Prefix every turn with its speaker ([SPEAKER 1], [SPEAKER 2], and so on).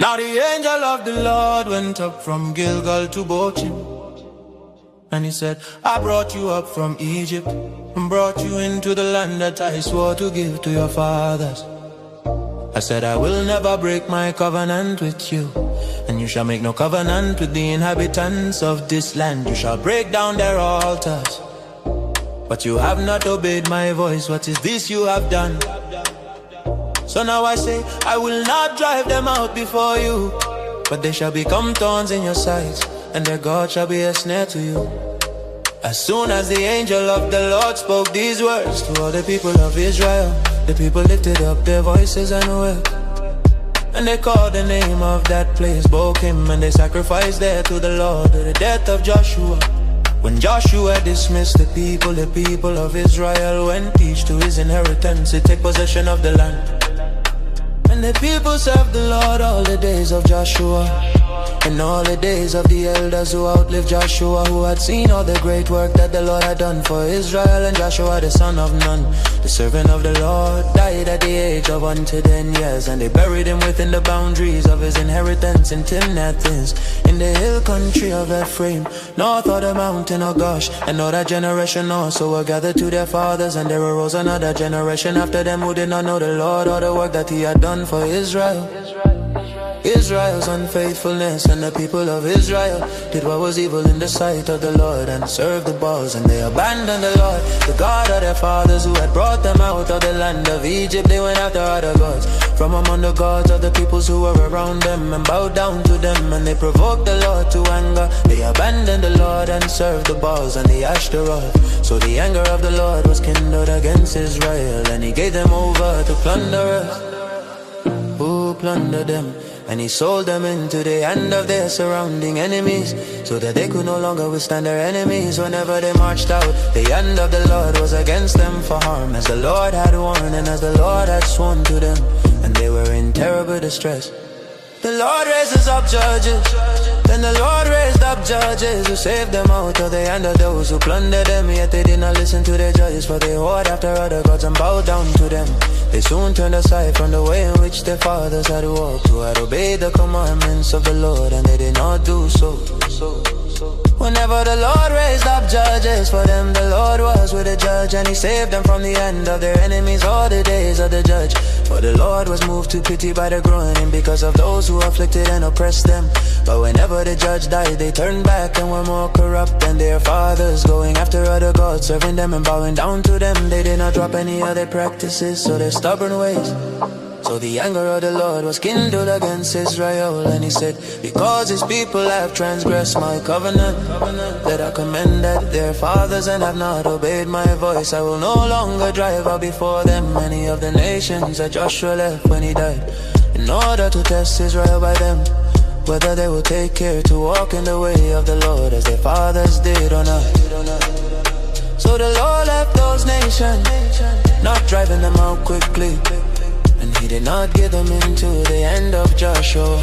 [SPEAKER 1] Now the angel of the Lord went up from Gilgal to Bochim, and he said, I brought you up from Egypt and brought you into the land that I swore to give to your fathers. I said, I will never break my covenant with you, and you shall make no covenant with the inhabitants of this land. You shall break down their altars, but you have not obeyed my voice. What is this you have done? So now I say, I will not drive them out before you, but they shall become thorns in your sides, and their God shall be a snare to you. As soon as the angel of the Lord spoke these words to all the people of Israel, the people lifted up their voices and wept, and they called the name of that place Bochim, and they sacrificed there to the Lord at the death of Joshua. When Joshua dismissed the people of Israel went each to his inheritance to take possession of the land. And the people served the Lord all the days of Joshua, and all the days of the elders who outlived Joshua, who had seen all the great work that the Lord had done for Israel. And Joshua the son of Nun, the servant of the Lord, died at the age of 110 years, and they buried him within the boundaries of his inheritance in Timnath, in the hill country of Ephraim, north of the mountain of Gosh. And all that generation also were gathered to their fathers, and there arose another generation after them who did not know the Lord or the work that he had done for Israel. Israel's unfaithfulness, and the people of Israel did what was evil in the sight of the Lord, and served the Baals, and they abandoned the Lord, the God of their fathers, who had brought them out of the land of Egypt. They went after other gods from among the gods of the peoples who were around them, and bowed down to them, and they provoked the Lord to anger. They abandoned the Lord and served the Baals and the Ashtaroth. So the anger of the Lord was kindled against Israel, and he gave them over to plunderers who plundered them. And he sold them into the hand of their surrounding enemies, so that they could no longer withstand their enemies. Whenever they marched out, the hand of the Lord was against them for harm, as the Lord had warned and as the Lord had sworn to them, and they were in terrible distress. The Lord raises up judges, then the Lord raised up judges who saved them out of the hand of those who plundered them. Yet they did not listen to their judges, for they whored after other gods and bowed down to them. They soon turned aside from the way in which their fathers had walked, who had obeyed the commandments of the Lord, and they did not do so. Whenever the Lord raised up judges for them, the Lord was with the judge, and he saved them from the hand of their enemies all the days of the judge. For the Lord was moved to pity by the groaning, because of those who afflicted and oppressed them. But whenever the judge died, they turned back and were more corrupt than their fathers, going after other gods, serving them and bowing down to them. They did not drop any other practices, so their stubborn ways. So the anger of the Lord was kindled against Israel, and he said, because his people have transgressed my covenant that I commanded their fathers, and have not obeyed my voice, I will no longer drive out before them any of the nations that Joshua left when he died, in order to test Israel by them, whether they will take care to walk in the way of the Lord as their fathers did or not. So the Lord left those nations, not driving them out quickly, and he did not give them into the hand of Joshua.